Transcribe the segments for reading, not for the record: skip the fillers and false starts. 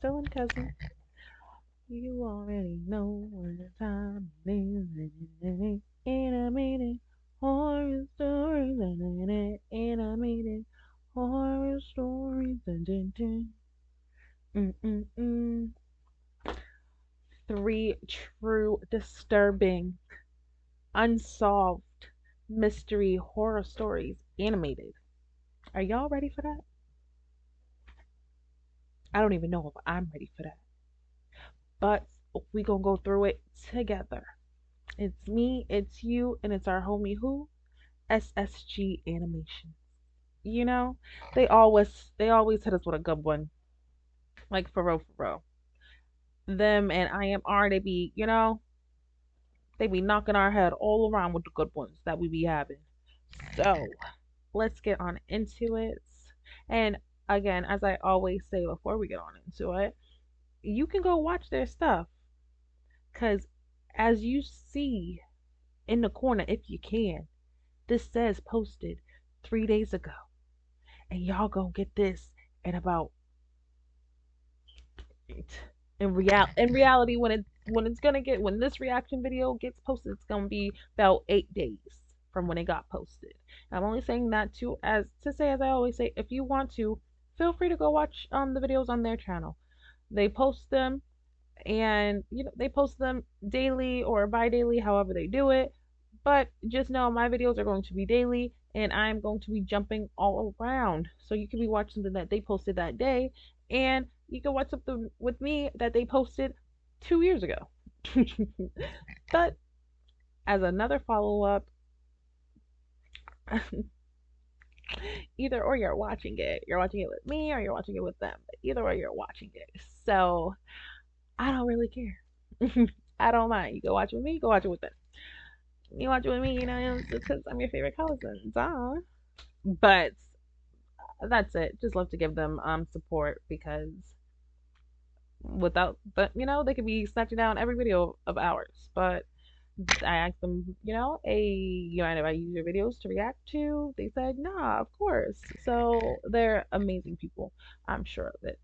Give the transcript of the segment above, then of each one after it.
Telling cousin, you already know what time it is. Animated horror stories. Animated horror stories. Dun, dun, dun. Mm, mm, mm. Three true, disturbing, unsolved mystery horror stories animated. Are y'all ready for that? I don't even know if I'm ready for that. But we gonna go through it together. It's me, it's you, and it's our homie who? SSG Animation. You know, they always hit us with a good one. Like for real. Them and IMR, they be knocking our head all around with the good ones that we be having. So let's get on into it. And again, as I always say before we get on into it, you can go watch their stuff. Because as you see in the corner, if you can, this says posted 3 days ago. And y'all gonna get this in about, in reality, when this reaction video gets posted, it's gonna be about 8 days from when it got posted. I'm only saying that to say, as I always say, if you want to, feel free to go watch the videos on their channel. They post them, and they post them daily or bi-daily, however they do it. But just know my videos are going to be daily, and I'm going to be jumping all around. So you can be watching something that they posted that day, and you can watch something with me that they posted 2 years ago. But as another follow up, either or you're watching it. You're watching it with me or you're watching it with them. But either or you're watching it. So I don't really care. I don't mind. You go watch it with me, you go watch it with them. You watch it with me, it's just because I'm your favorite cousin. Duh. But that's it. Just love to give them support because but they could be snatching down every video of ours. But I asked them, you mind if I use your videos to react to? They said, nah, of course. So they're amazing people. I'm sure of it.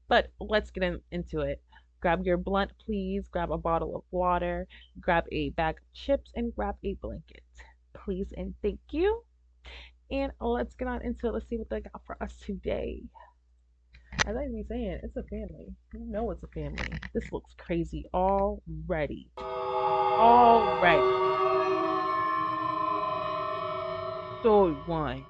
But let's get into it. Grab your blunt, please. Grab a bottle of water. Grab a bag of chips and grab a blanket. Please and thank you. And let's get on into it. Let's see what they got for us today. As I be saying, it's a family. You know it's a family. This looks crazy already. Already. Story one.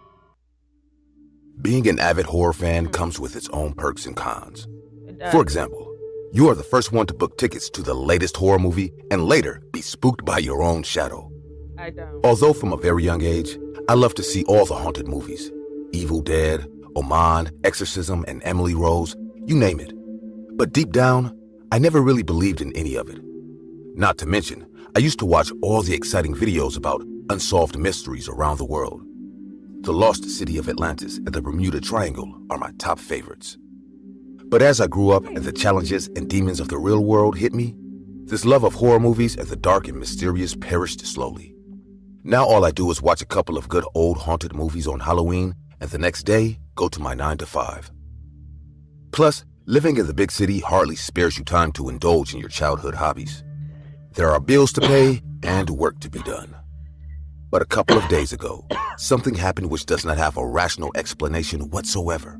Being an avid horror fan Hmm. comes with its own perks and cons. It For does. example, you are the first one to book tickets to the latest horror movie and later be spooked by your own shadow. I don't. Although from a very young age, I love to see all the haunted movies. Evil Dead, Oman, Exorcism, and Emily Rose, you name it. But deep down, I never really believed in any of it. Not to mention, I used to watch all the exciting videos about unsolved mysteries around the world. The Lost City of Atlantis and the Bermuda Triangle are my top favorites. But as I grew up and the challenges and demons of the real world hit me, this love of horror movies and the dark and mysterious perished slowly. Now all I do is watch a couple of good old haunted movies on Halloween and the next day go to my 9 to 5. Plus, living in the big city hardly spares you time to indulge in your childhood hobbies. There are bills to pay and work to be done. But a couple of days ago, something happened which does not have a rational explanation whatsoever.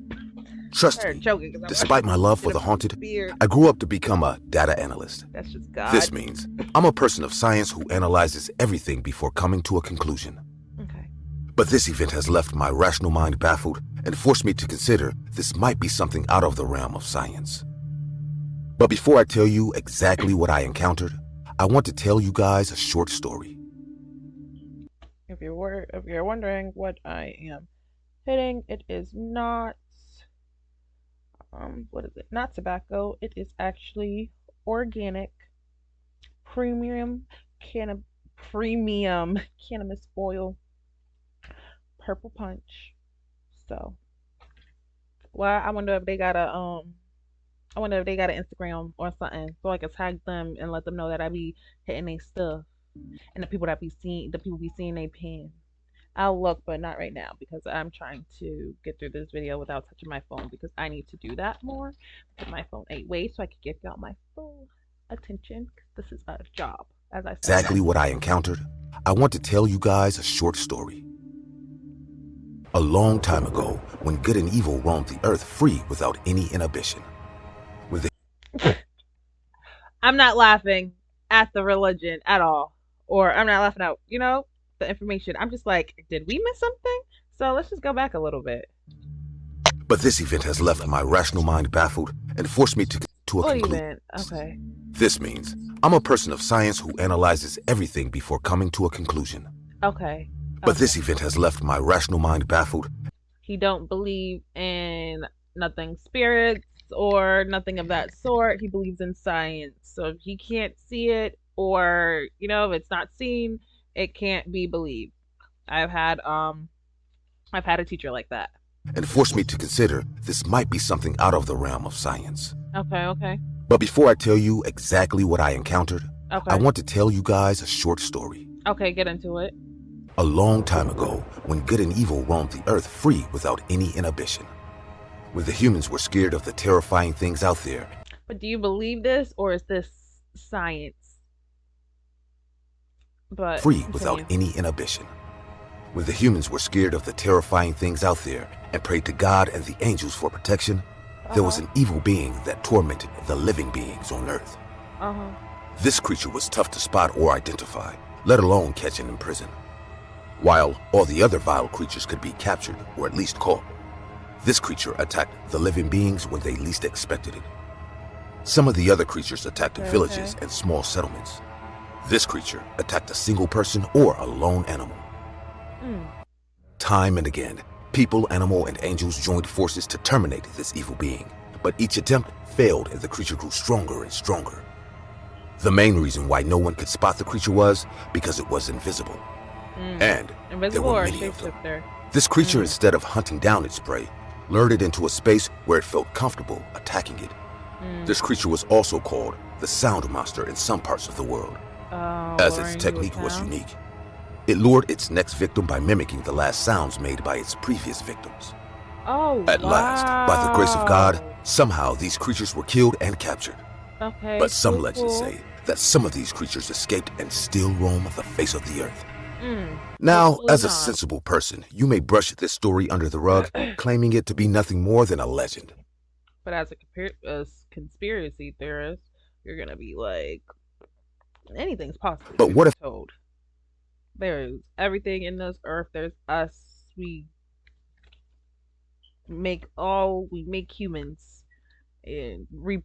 Trust me, despite my love for the haunted, I grew up to become a data analyst. That's just God. This means I'm a person of science who analyzes everything before coming to a conclusion. Okay. But this event has left my rational mind baffled and forced me to consider this might be something out of the realm of science. But before I tell you exactly what I encountered, I want to tell you guys a short story. If you're wondering what I am hitting, it is not what is it? Not tobacco. It is actually organic premium canna premium cannabis oil, purple punch. So, well, I wonder if they got an Instagram or something so I can tag them and let them know that I be hitting their stuff and the people be seeing they pin. I'll look, but not right now because I'm trying to get through this video without touching my phone because I need to do that more. Put my phone 8 ways so I can give y'all my full attention. 'Cause this is a job, as I said. Exactly what I encountered, I want to tell you guys a short story. A long time ago, when good and evil roamed the earth free without any inhibition. With the I'm not laughing at the religion at all, or I'm not laughing at the information. I'm just like, did we miss something? So let's just go back a little bit. But this event has left my rational mind baffled and forced me to a What conclusion. event? Okay. This means I'm a person of science who analyzes everything before coming to a conclusion. Okay. But this event has left my rational mind baffled. He don't believe in nothing spirits or nothing of that sort. He believes in science. So if he can't see it, or if it's not seen, it can't be believed. I've had a teacher like that. And forced me to consider this might be something out of the realm of science. Okay. But before I tell you exactly what I encountered, Okay. I want to tell you guys a short story. Okay, get into it. A long time ago, when good and evil roamed the earth free without any inhibition. When the humans were scared of the terrifying things out there. But do you believe this, or is this science? But Free without any inhibition. When the humans were scared of the terrifying things out there and prayed to God and the angels for protection, there was an evil being that tormented the living beings on earth. This creature was tough to spot or identify, let alone catch and imprison. While all the other vile creatures could be captured or at least caught, this creature attacked the living beings when they least expected it. Some of the other creatures attacked villages and small settlements. This creature attacked a single person or a lone animal. Time and again, people, animal, and angels joined forces to terminate this evil being, but each attempt failed and the creature grew stronger and stronger. The main reason why no one could spot the creature was because it was invisible. And there were many of them. This creature, instead of hunting down its prey, lured it into a space where it felt comfortable attacking it. This creature was also called the sound monster in some parts of the world, as its technique was unique. It lured its next victim by mimicking the last sounds made by its previous victims. At last, by the grace of God, somehow these creatures were killed and captured. But some legends say that some of these creatures escaped and still roam the face of the earth. Now, as a sensible person, you may brush this story under the rug, claiming it to be nothing more than a legend. But as a conspiracy theorist, you're gonna be like, anything's possible. But what if told? There's everything in this earth. There's us. We make humans, and we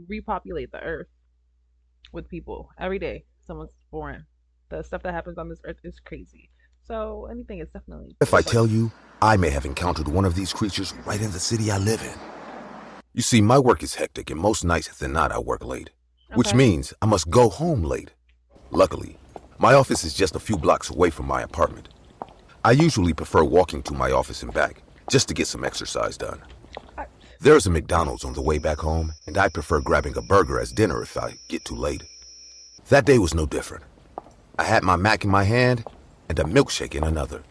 repopulate the earth with people every day. Someone's born. The stuff that happens on this earth is crazy. So anything is definitely. If I tell you, I may have encountered one of these creatures right in the city I live in. You see, my work is hectic, and most nights than not I work late, which means I must go home late. Luckily, my office is just a few blocks away from my apartment. I usually prefer walking to my office and back, just to get some exercise done. There's a McDonald's on the way back home, and I prefer grabbing a burger as dinner if I get too late. That day was no different. I had my Mac in my hand and a milkshake in another.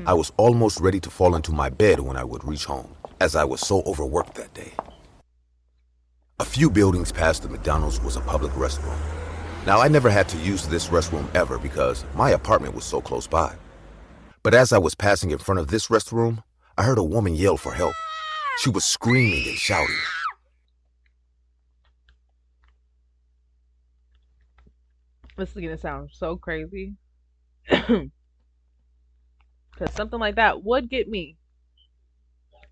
I was almost ready to fall into my bed when I would reach home, as I was so overworked that day. A few buildings past the McDonald's was a public restroom. Now, I never had to use this restroom ever because my apartment was so close by. But as I was passing in front of this restroom, I heard a woman yell for help. She was screaming and shouting. This is gonna sound so crazy. Because something like that would get me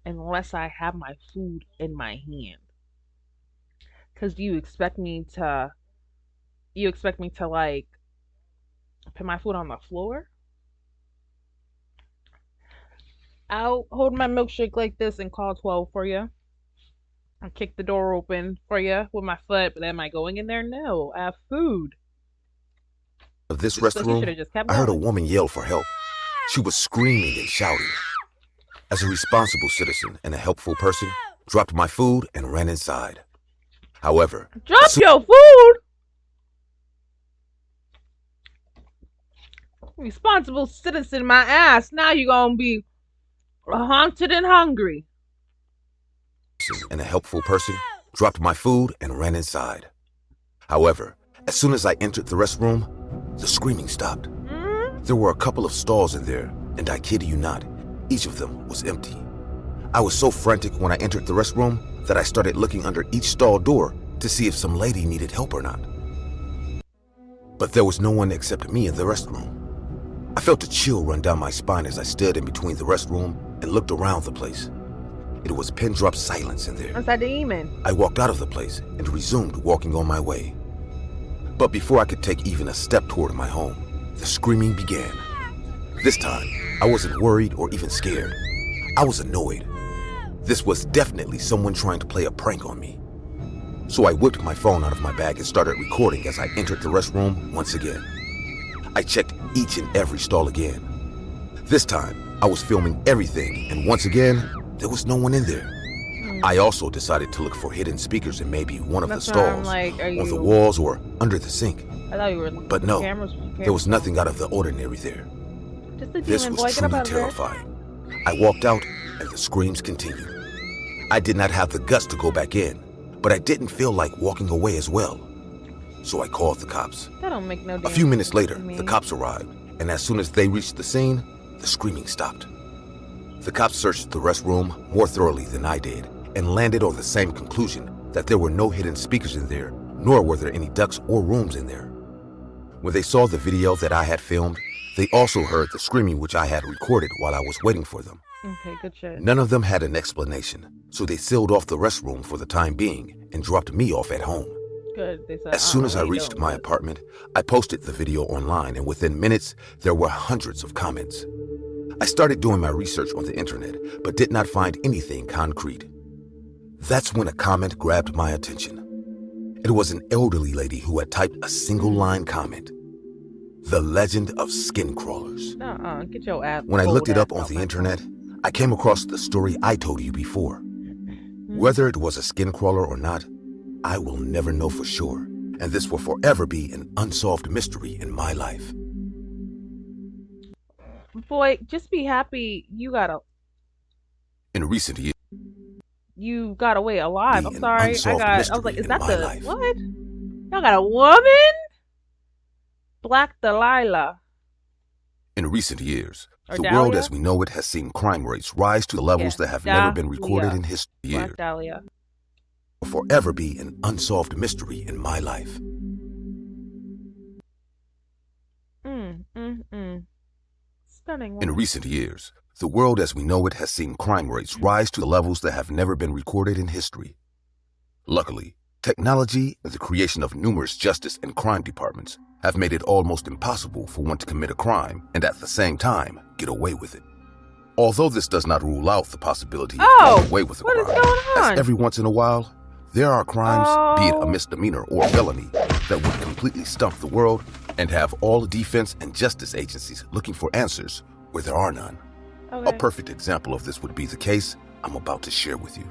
unless I have my food in my hand. Because you expect me to like put my food on the floor? I'll hold my milkshake like this and call 12 for you. I'll kick the door open for you with my foot, but am I going in there? No, I have food. Of this restroom, I heard a woman yell for help. She was screaming and shouting. As a responsible citizen and a helpful person, dropped my food and ran inside. However, drop your food? Responsible citizen, my ass. Now you gonna be haunted and hungry. And a helpful person dropped my food and ran inside. However, as soon as I entered the restroom, the screaming stopped. There were a couple of stalls in there, and I kid you not, each of them was empty. I was so frantic when I entered the restroom that I started looking under each stall door to see if some lady needed help or not. But there was no one except me in the restroom. I felt a chill run down my spine as I stood in between the restroom and looked around the place. It was pin-drop silence in there. That's a demon. I walked out of the place and resumed walking on my way. But before I could take even a step toward my home, the screaming began. This time, I wasn't worried or even scared. I was annoyed. This was definitely someone trying to play a prank on me. So I whipped my phone out of my bag and started recording as I entered the restroom once again. I checked each and every stall again. This time, I was filming everything, and once again, there was no one in there. I also decided to look for hidden speakers in maybe one of the stalls, on the walls, or under the sink. I thought you were. But no, there was nothing out of the ordinary there. Just a This demon, was boy. Get up truly out of there. terrifying. I walked out, and the screams continued. I did not have the guts to go back in, but I didn't feel like walking away as well. So I called the cops. That don't make no A damn few minutes later, sense to me. the cops arrived, and as soon as they reached the scene, the screaming stopped. The cops searched the restroom more thoroughly than I did, and landed on the same conclusion that there were no hidden speakers in there, nor were there any ducts or rooms in there. When they saw the video that I had filmed, they also heard the screaming which I had recorded while I was waiting for them. Okay, good shit. None of them had an explanation, so they sealed off the restroom for the time being and dropped me off at home. Good. They said. As soon as I don't know what reached you my doing. apartment, I posted the video online, and within minutes, there were hundreds of comments. I started doing my research on the internet, but did not find anything concrete. That's when a comment grabbed my attention. It was an elderly lady who had typed a single line comment. The legend of skin crawlers. Get your ass. When I cold looked it up ass on out the my internet, I came across the story I told you before. Whether it was a skin crawler or not, I will never know for sure, and this will forever be an unsolved mystery in my life. Boy, just be happy In recent years, you got away alive. Be I'm an sorry. I unsolved was like, mystery is in that my the life. what? Y'all got a woman? Black Delilah. In recent years, Or the world Dahlia? as we know it has seen crime rates rise to levels Yeah, that have never been recorded Dahlia. in history. Black Dahlia. Will forever be an unsolved mystery in my life. Stunning In woman. recent years, the world as we know it has seen crime rates rise to levels that have never been recorded in history. Luckily, technology and the creation of numerous justice and crime departments have made it almost impossible for one to commit a crime and at the same time get away with it. Although this does not rule out the possibility of getting away with a what is crime, going on? as every once in a while, there are crimes, be it a Oh. misdemeanor or felony, that would completely stump the world and have all defense and justice agencies looking for answers where there are none. A Okay. perfect example of this would be the case I'm about to share with you.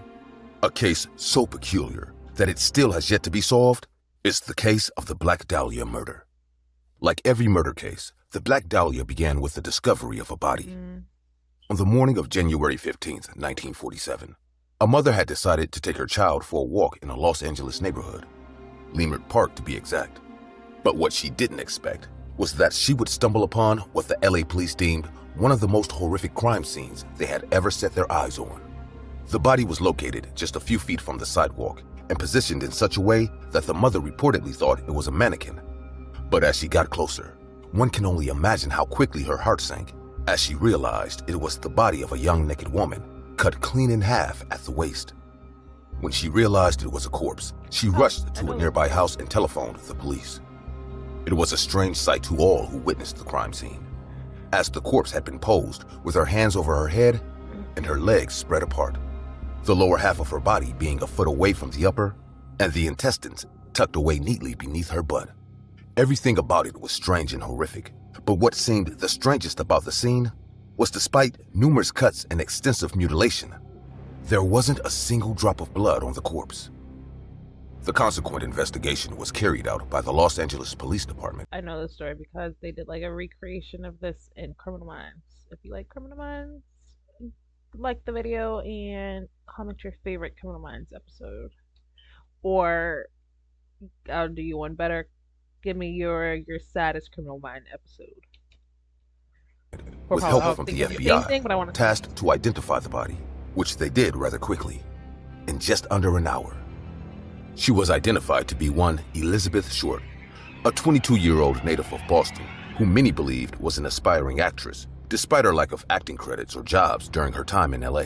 A case so peculiar that it still has yet to be solved is the case of the Black Dahlia murder. Like every murder case, the Black Dahlia began with the discovery of a body. On the morning of January 15th, 1947, a mother had decided to take her child for a walk in a Los Angeles neighborhood, Leimert Park to be exact. But what she didn't expect was that she would stumble upon what the LA police deemed one of the most horrific crime scenes they had ever set their eyes on. The body was located just a few feet from the sidewalk and positioned in such a way that the mother reportedly thought it was a mannequin. But as she got closer, one can only imagine how quickly her heart sank as she realized it was the body of a young naked woman cut clean in half at the waist. When she realized it was a corpse, she rushed to a nearby house and telephoned the police. It was a strange sight to all who witnessed the crime scene, as the corpse had been posed with her hands over her head and her legs spread apart, the lower half of her body being a foot away from the upper, and the intestines tucked away neatly beneath her butt. Everything about it was strange and horrific, but what seemed the strangest about the scene was despite numerous cuts and extensive mutilation, there wasn't a single drop of blood on the corpse. The consequent investigation was carried out by the Los Angeles Police Department. I know this story because they did like a recreation of this in Criminal Minds. If you like Criminal Minds, like the video and comment your favorite Criminal Minds episode. Or I'll do you one better. Give me your saddest Criminal Mind episode. With help from the FBI, tasked to identify the body, which they did rather quickly, in just under an hour. She was identified to be one Elizabeth Short, a 22-year-old native of Boston, who many believed was an aspiring actress, despite her lack of acting credits or jobs during her time in LA.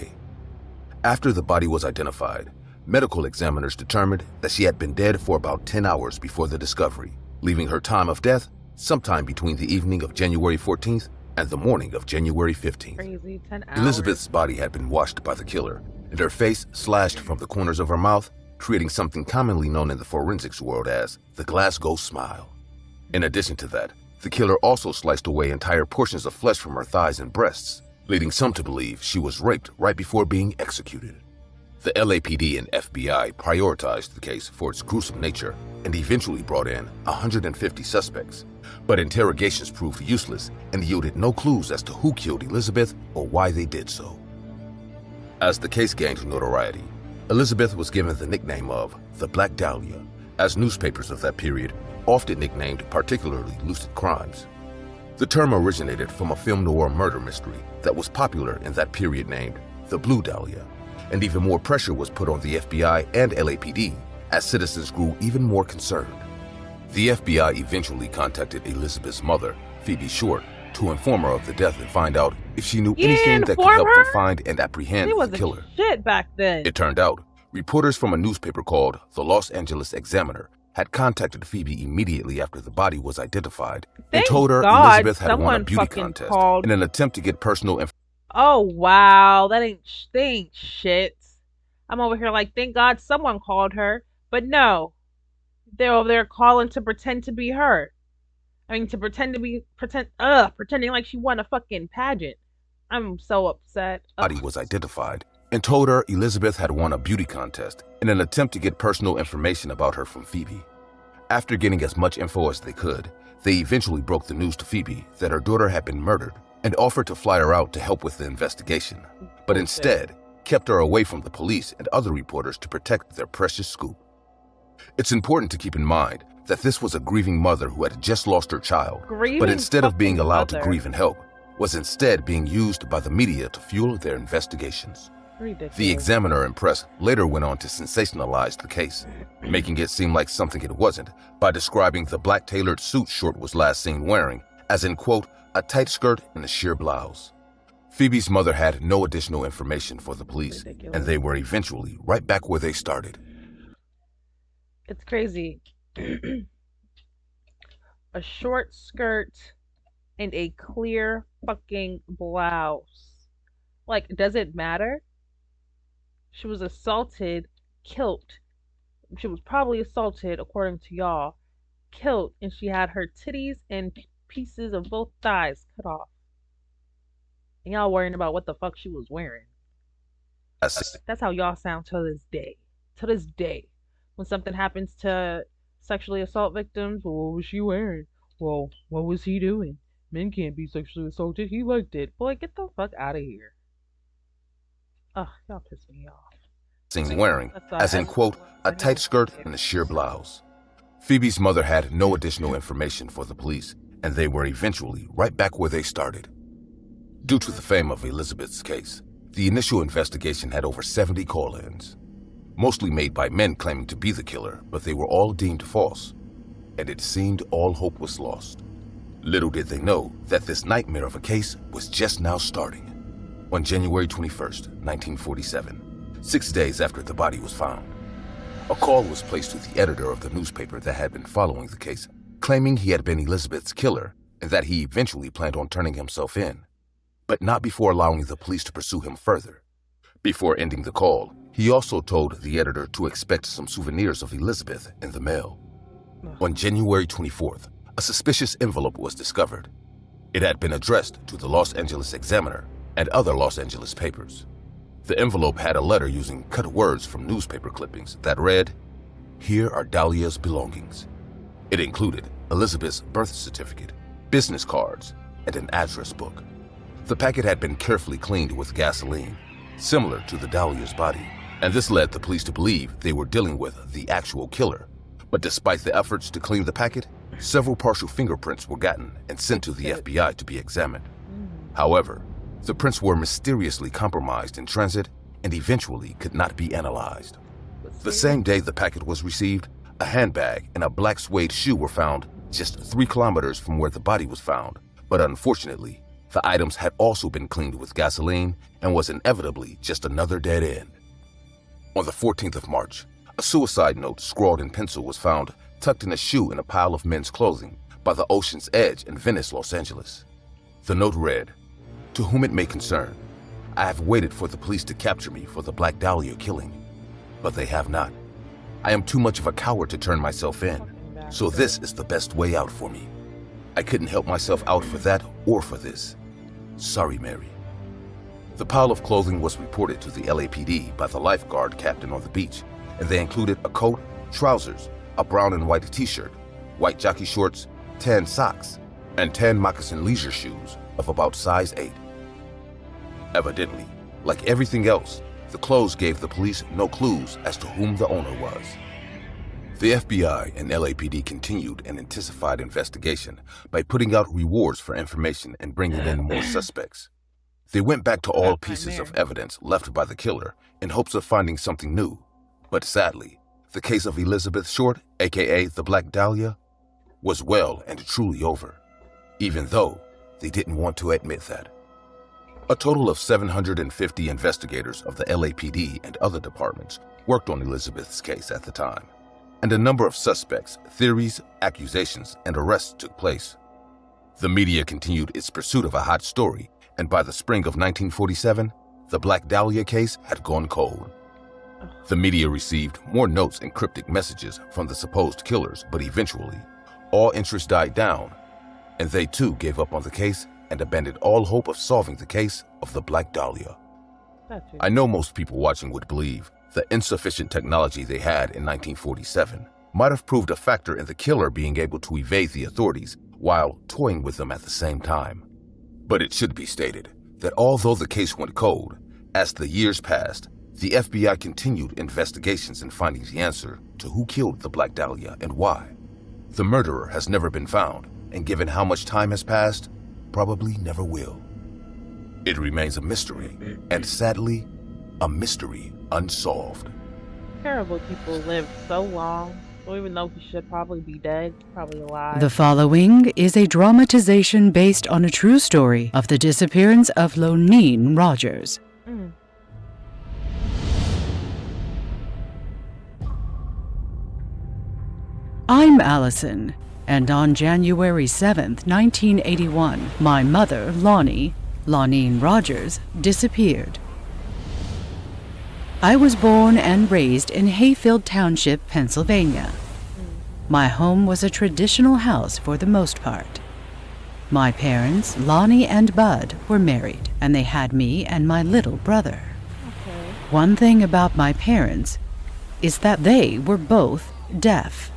After the body was identified, medical examiners determined that she had been dead for about 10 hours before the discovery, leaving her time of death sometime between the evening of January 14th and the morning of January 15th. Crazy, 10 hours. Elizabeth's body had been washed by the killer, and her face slashed from the corners of her mouth, creating something commonly known in the forensics world as the Glasgow smile. In addition to that, the killer also sliced away entire portions of flesh from her thighs and breasts, leading some to believe she was raped right before being executed. The LAPD and FBI prioritized the case for its gruesome nature and eventually brought in 150 suspects, but interrogations proved useless and yielded no clues as to who killed Elizabeth or why they did so. As the case gained notoriety, Elizabeth was given the nickname of the Black Dahlia, as newspapers of that period often nicknamed particularly lucid crimes. The term originated from a film noir murder mystery that was popular in that period named The Blue Dahlia, and even more pressure was put on the FBI and LAPD as citizens grew even more concerned. The FBI eventually contacted Elizabeth's mother, Phoebe Short, to inform her of the death and find out if she knew anything that could help them find and apprehend the killer. Shit back then. It turned out, reporters from a newspaper called the Los Angeles Examiner had contacted Phoebe immediately after the body was identified and told her Elizabeth had won a beauty contest in an attempt to get personal information. Oh wow, they ain't shit. I'm over here like, thank God someone called her, but no, they're over there calling to pretend to be her. I mean, to pretending like she won a fucking pageant. I'm so upset. Body was identified and told her Elizabeth had won a beauty contest in an attempt to get personal information about her from Phoebe. After getting as much info as they could, they eventually broke the news to Phoebe that her daughter had been murdered and offered to fly her out to help with the investigation, but instead kept her away from the police and other reporters to protect their precious scoop. It's important to keep in mind that this was a grieving mother who had just lost her child, but instead of being allowed to grieve and help, was instead being used by the media to fuel their investigations. Ridiculous. The Examiner and press later went on to sensationalize the case, making it seem like something it wasn't by describing the black tailored suit Short was last seen wearing as in, quote, a tight skirt and a sheer blouse. Phoebe's mother had no additional information for the police, and they were eventually right back where they started. It's crazy. A short skirt and a clear fucking blouse. Like, does it matter? She was assaulted, killed. She was probably assaulted, according to y'all, killed, and she had her titties and pieces of both thighs cut off. And y'all worrying about what the fuck she was wearing. That's how y'all sound to this day. To this day. When something happens to sexually assault victims, well, what was she wearing? Well, what was he doing? Men can't be sexually assaulted. He liked it. Boy, get the fuck out of here. Ugh, y'all piss me off. Seen wearing, as in, quote, a tight skirt and a sheer blouse. Phoebe's mother had no additional information for the police, and they were eventually right back where they started. Due to the fame of Elizabeth's case, the initial investigation had over 70 call-ins, mostly made by men claiming to be the killer, but they were all deemed false, and it seemed all hope was lost. Little did they know that this nightmare of a case was just now starting. On January 21st, 1947, 6 days after the body was found, a call was placed to the editor of the newspaper that had been following the case, claiming he had been Elizabeth's killer and that he eventually planned on turning himself in, but not before allowing the police to pursue him further. Before ending the call, he also told the editor to expect some souvenirs of Elizabeth in the mail. On January 24th, a suspicious envelope was discovered. It had been addressed to the Los Angeles Examiner and other Los Angeles papers. The envelope had a letter using cut words from newspaper clippings that read, Here are Dahlia's belongings. It included Elizabeth's birth certificate, business cards, and an address book. The packet had been carefully cleaned with gasoline, similar to the Dahlia's body, and this led the police to believe they were dealing with the actual killer. But despite the efforts to clean the packet, several partial fingerprints were gotten and sent to the FBI to be examined. However, the prints were mysteriously compromised in transit and eventually could not be analyzed. The same day the packet was received, a handbag and a black suede shoe were found just 3 kilometers from where the body was found. But unfortunately, the items had also been cleaned with gasoline and was inevitably just another dead end. On the 14th of March, a suicide note scrawled in pencil was found tucked in a shoe in a pile of men's clothing by the ocean's edge in Venice, Los Angeles. The note read, "To whom it may concern, I have waited for the police to capture me for the Black Dahlia killing, but they have not. I am too much of a coward to turn myself in, so this is the best way out for me. I couldn't help myself out for that or for this. Sorry, Mary." The pile of clothing was reported to the LAPD by the lifeguard captain on the beach, and they included a coat, trousers, a brown and white t-shirt, white jockey shorts, tan socks, and tan moccasin leisure shoes of about size 8. Evidently, like everything else, the clothes gave the police no clues as to whom the owner was. The FBI and LAPD continued an intensified investigation by putting out rewards for information and bringing in more suspects. They went back to all pieces of evidence left by the killer in hopes of finding something new. But sadly, the case of Elizabeth Short, aka the Black Dahlia, was well and truly over, even though they didn't want to admit that. A total of 750 investigators of the LAPD and other departments worked on Elizabeth's case at the time, and a number of suspects, theories, accusations, and arrests took place. The media continued its pursuit of a hot story, and by the spring of 1947, the Black Dahlia case had gone cold. The media received more notes and cryptic messages from the supposed killers, but eventually, all interest died down, and they too gave up on the case and abandoned all hope of solving the case of the Black Dahlia. I know most people watching would believe the insufficient technology they had in 1947 might have proved a factor in the killer being able to evade the authorities while toying with them at the same time. But it should be stated that although the case went cold, as the years passed, the FBI continued investigations in finding the answer to who killed the Black Dahlia and why. The murderer has never been found, and given how much time has passed, probably never will. It remains a mystery, and sadly, a mystery unsolved. Terrible people live so long. Don't even know he should probably be dead, probably alive. The following is a dramatization based on a true story of the disappearance of Loneen Rogers. I'm Allison, and on January 7th, 1981, my mother, Loneen Rogers, disappeared. I was born and raised in Hayfield Township, Pennsylvania. My home was a traditional house for the most part. My parents, Lonnie and Bud, were married, and they had me and my little brother. One thing about my parents is that they were both deaf.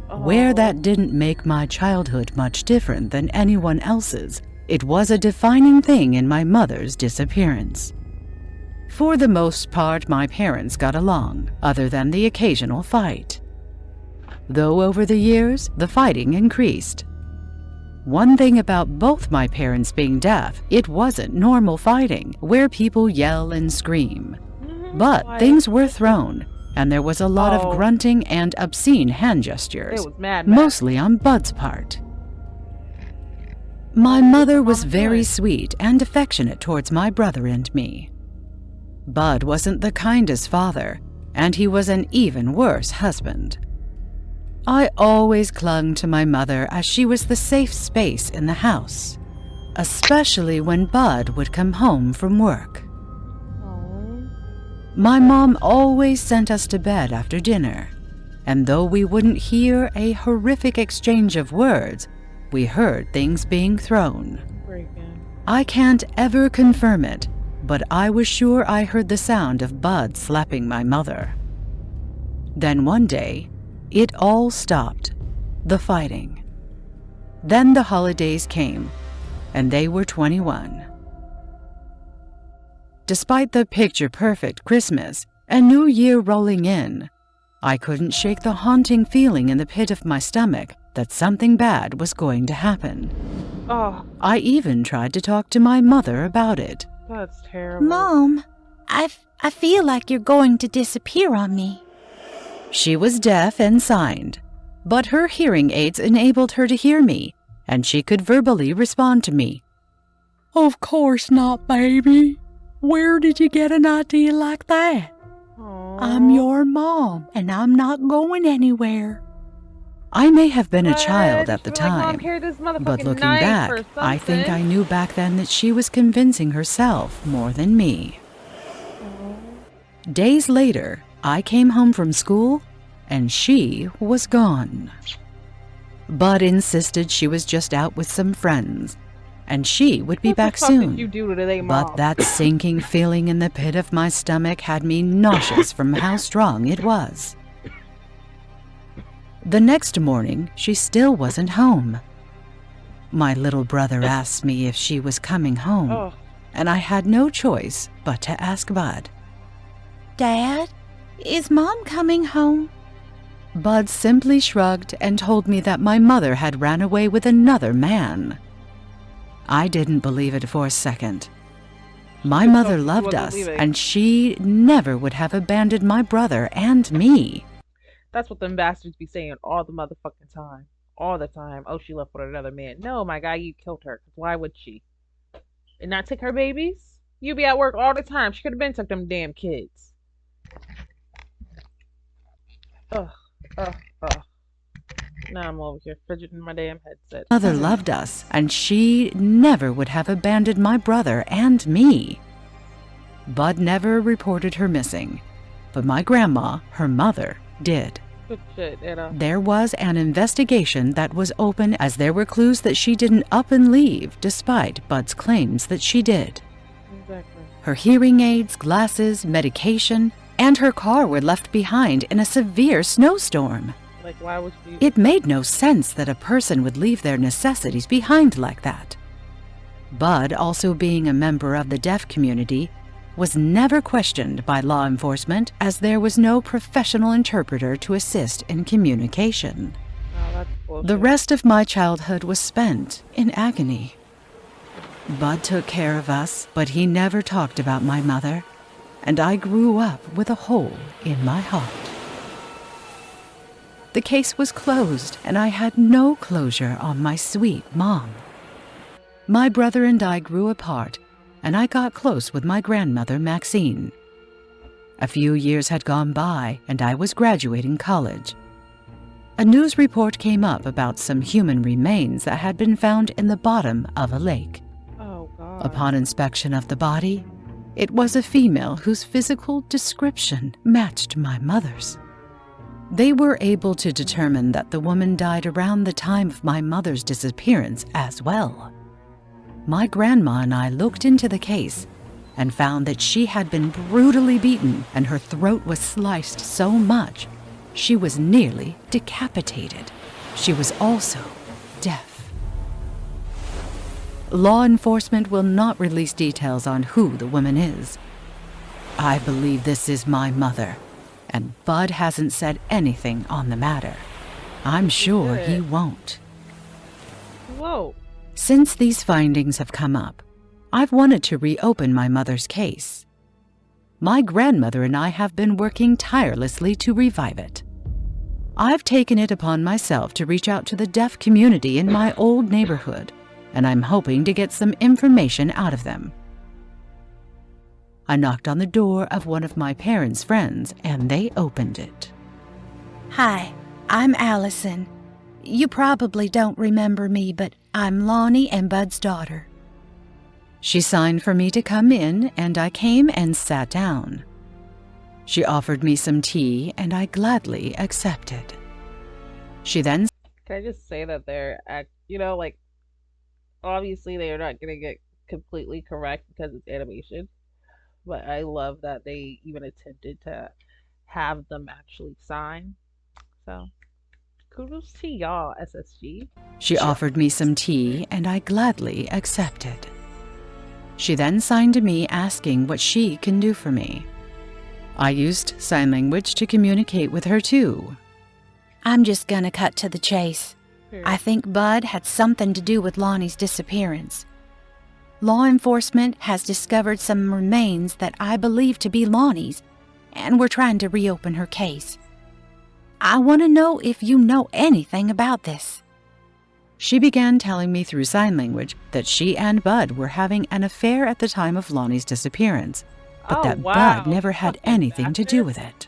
Where that didn't make my childhood much different than anyone else's, it was a defining thing in my mother's disappearance. For the most part, my parents got along, other than the occasional fight. Though over the years, the fighting increased. One thing about both my parents being deaf, it wasn't normal fighting, where people yell and scream. But things were thrown, and there was a lot of grunting and obscene hand gestures, It was mad. mostly on Bud's part. My mother was very sweet and affectionate towards my brother and me. Bud wasn't the kindest father, and he was an even worse husband. I always clung to my mother as she was the safe space in the house, especially when Bud would come home from work. My mom always sent us to bed after dinner, and though we wouldn't hear a horrific exchange of words, we heard things being thrown. I can't ever confirm it, but I was sure I heard the sound of Bud slapping my mother. Then one day, it all stopped. The fighting. Then the holidays came, and they were 21. Despite the picture-perfect Christmas and New Year rolling in, I couldn't shake the haunting feeling in the pit of my stomach that something bad was going to happen. Oh, I even tried to talk to my mother about it. that's terrible. Mom, I feel like you're going to disappear on me. She was deaf and signed, but her hearing aids enabled her to hear me, and she could verbally respond to me. Of course not, baby. Where did you get an idea like that? Aw. I'm your mom, and I'm not going anywhere. I may have been a What? child at the Just be like, Mom, time, carry this but motherfucking looking knife back, or I think I something. knew back then that she was convincing herself more than me. Days later, I came home from school, and she was gone. Bud insisted she was just out with some friends, and she would be What back the fuck soon. did you do to their mom? But that sinking feeling in the pit of my stomach had me nauseous from how strong it was. The next morning, she still wasn't home. My little brother asked me if she was coming home, Oh, and I had no choice but to ask Bud. Dad, is Mom coming home? Bud simply shrugged and told me that my mother had ran away with another man. I didn't believe it for a second. My Just mother told you loved wasn't us, leaving. and she never would have abandoned my brother and me. that's what them bastards be saying all the motherfucking time. All the time. Oh, she left with another man. No, my guy, you killed her. Why would she? And not take her babies? You be at work all the time. She could have been took them damn kids. Ugh, ugh, ugh. Now I'm over here fidgeting my damn headset. Mother loved us, and she never would have abandoned my brother and me. Bud never reported her missing, but my grandma, her mother, did. Good shit, Anna. There was an investigation that was open as there were clues that she didn't up and leave despite Bud's claims that she did. Exactly. Her hearing aids, glasses, medication, and her car were left behind in a severe snowstorm. Like, why would she? It made no sense that a person would leave their necessities behind like that. Bud, also being a member of the deaf community, was never questioned by law enforcement as there was no professional interpreter to assist in communication. Oh, that's bullshit. The rest of my childhood was spent in agony. Bud took care of us, but he never talked about my mother, and I grew up with a hole in my heart. The case was closed, and I had no closure on my sweet mom. My brother and I grew apart, and I got close with my grandmother, Maxine. A few years had gone by, and I was graduating college. A news report came up about some human remains that had been found in the bottom of a lake. Oh, God. Upon inspection of the body, it was a female whose physical description matched my mother's. They were able to determine that the woman died around the time of my mother's disappearance as well. My grandma and I looked into the case and found that she had been brutally beaten and her throat was sliced so much she was nearly decapitated. She was also deaf. Law enforcement will not release details on who the woman is. I believe this is my mother, and Bud hasn't said anything on the matter. I'm sure he won't. Whoa. Since these findings have come up, I've wanted to reopen my mother's case. My grandmother and I have been working tirelessly to revive it. I've taken it upon myself to reach out to the deaf community in my old neighborhood, and I'm hoping to get some information out of them. I knocked on the door of one of my parents' friends, and they opened it. Hi, I'm Allison. You probably don't remember me, but I'm Lonnie and Bud's daughter. She signed for me to come in, and I came and sat down. She offered me some tea, and I gladly accepted. She then Can I just say that they're, like, obviously they are not going to get completely correct because it's animation. But I love that they even attempted to have them actually sign. So kudos to y'all, SSG. She offered me some tea, and I gladly accepted. She then signed to me asking what she can do for me. I used sign language to communicate with her too. I'm just gonna cut to the chase. I think Bud had something to do with Lonnie's disappearance. Law enforcement has discovered some remains that I believe to be Lonnie's, and we're trying to reopen her case. I want to know if you know anything about this. She began telling me through sign language that she and Bud were having an affair at the time of Lonnie's disappearance, but Oh, that wow. Bud never had Fucking anything to do with it.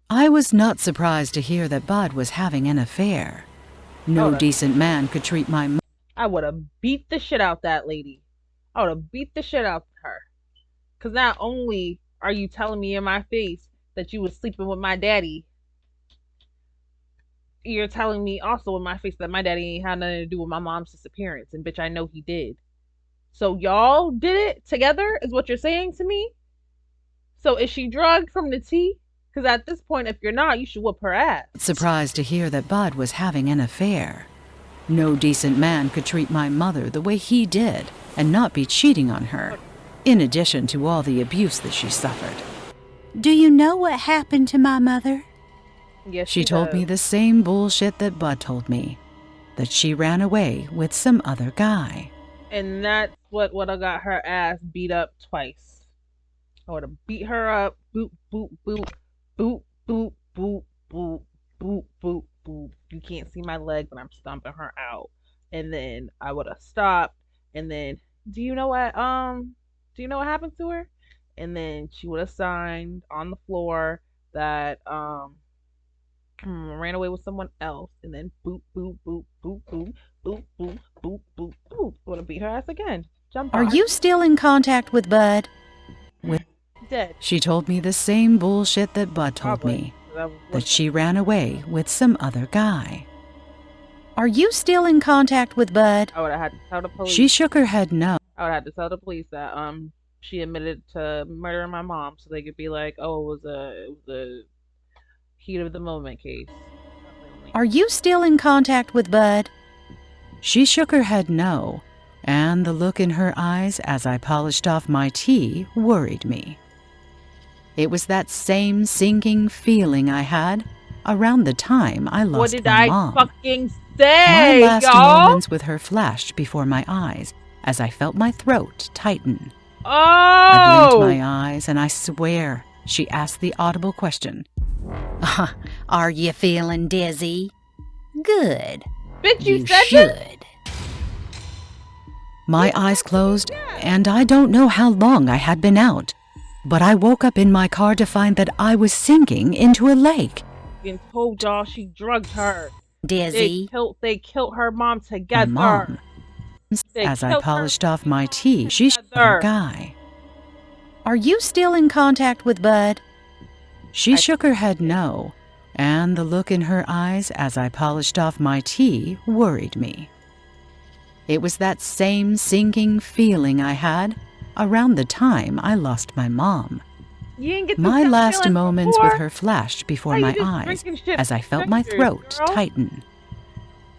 I was not surprised to hear that Bud was having an affair. No Hold on. decent man could treat my I would have beat the shit out that lady. I would have beat the shit out her. Because not only are you telling me in my face that you was sleeping with my daddy, you're telling me also in my face that my daddy ain't had nothing to do with my mom's disappearance. And bitch, I know he did. So y'all did it together is what you're saying to me? So is she drugged from the tea? Because at this point, if you're not, you should whoop her ass. surprised to hear that Bud was having an affair. No decent man could treat my mother the way he did and not be cheating on her, in addition to all the abuse that she suffered. Do you know what happened to my mother? Yes, She told me the same bullshit that Bud told me, that she ran away with some other guy. And that's what would have got her ass beat up twice. I would have beat her up. Boop, boop, boop. Boop, boop, boop, boop, boop, boop, boop. You can't see my leg, but I'm stomping her out. And then I would have stopped. And then, do you know what happened to her? And then she would have signed on the floor that ran away with someone else. And then boop, boop, boop, boop, boop, boop, boop, boop, boop, boop. Would have beat her ass again. Jump Are on. you still in contact with Bud? Dead? She told me the same bullshit that Bud told Probably. me, That that she ran away with some other guy. Are you still in contact with Bud? I would have had to tell the police. She shook her head no. I would have to tell the police that she admitted to murdering my mom, so they could be like, oh, it was a heat of the moment case. Are you still in contact with Bud? She shook her head no, and the look in her eyes as I polished off my tea worried me. It was that same sinking feeling I had around the time I lost What did my I mom. fucking My say, last y'all? moments with her flashed before my eyes as I felt my throat tighten. Oh! I blinked my eyes, and I swear she asked the audible question. Are you feeling dizzy? Good. Bitch, you said that? should. My eyes closed, and I don't know how long I had been out, but I woke up in my car to find that I was sinking into a lake. And told y'all she drugged her. Dizzy. They killed her mom My together. mom. They As I killed her polished off my tea, she shot together. the guy. Are you still in contact with Bud? She shook her head no, and the look in her eyes as I polished off my tea worried me. It was that same sinking feeling I had around the time I lost my mom. You didn't get this My kind of last feeling moments before? with her flashed before How you my just eyes drinking shit as I felt my strangers, throat girl? tighten.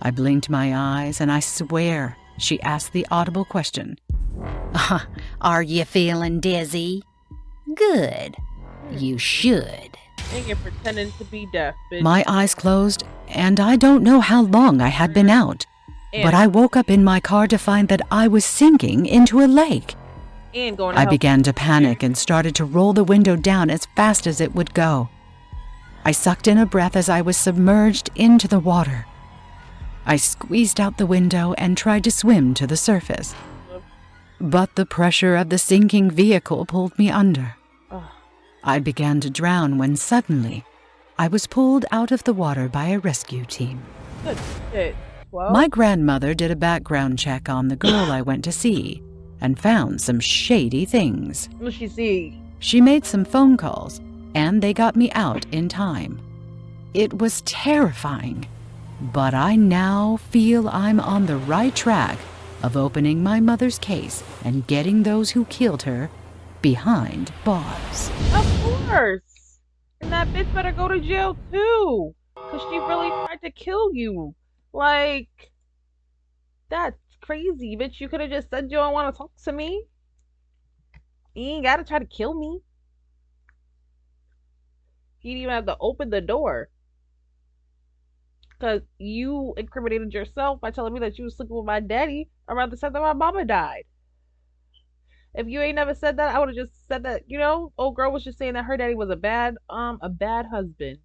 I blinked my eyes, and I swear she asked the audible question. Are you feeling dizzy? Good. You should. And you're pretending to be deaf, bitch. My eyes closed, and I don't know how long I had been out, but I woke up in my car to find that I was sinking into a lake. And going to I help began to panic and started to roll the window down as fast as it would go. I sucked in a breath as I was submerged into the water. I squeezed out the window and tried to swim to the surface. But the pressure of the sinking vehicle pulled me under. Ugh. I began to drown when suddenly I was pulled out of the water by a rescue team. Good shit. Well, My grandmother did a background check on the girl I went to see and found some shady things. what she see? She made some phone calls, and they got me out in time. It was terrifying, but I now feel I'm on the right track of opening my mother's case and getting those who killed her behind bars. Of course. And that bitch better go to jail too. Cause she really tried to kill you. Like, that's crazy, bitch. You could have just said you don't want to talk to me. You ain't gotta try to kill me. You didn't even have to open the door. Cause you incriminated yourself by telling me that you was sleeping with my daddy around the time that my mama died. If you ain't never said that, I would have just said that, old girl was just saying that her daddy was a bad husband.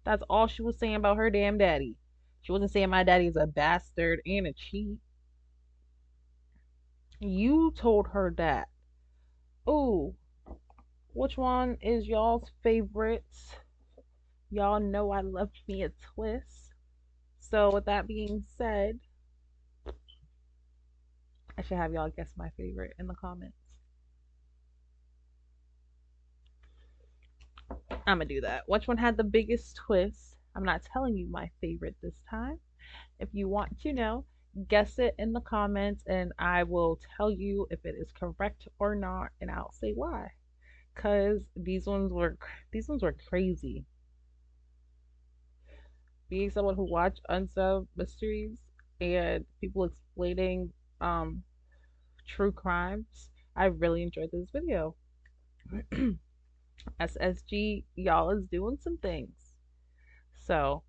That's all she was saying about her damn daddy. She wasn't saying my daddy's a bastard and a cheat. You told her that. Ooh, which one is y'all's favorite? Y'all know I love me a twist. So with that being said, I should have y'all guess my favorite in the comments. I'm gonna do that. Which one had the biggest twist? I'm not telling you my favorite this time. If you want to know, guess it in the comments and I will tell you if it is correct or not and I'll say why. Cuz these ones were crazy. Being someone who watched unsolved mysteries and people explaining um true crimes, I really enjoyed this video. SSG, y'all is doing some things. So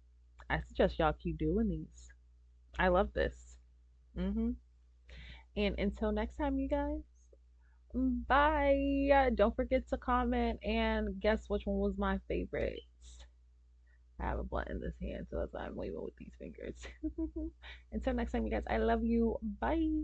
I suggest y'all keep doing these. I love this. And until next time, you guys, bye. Don't forget to comment and guess which one was my favorite. I have a blunt in this hand, so that's why I'm waving with these fingers. Until next time, you guys, I love you. Bye.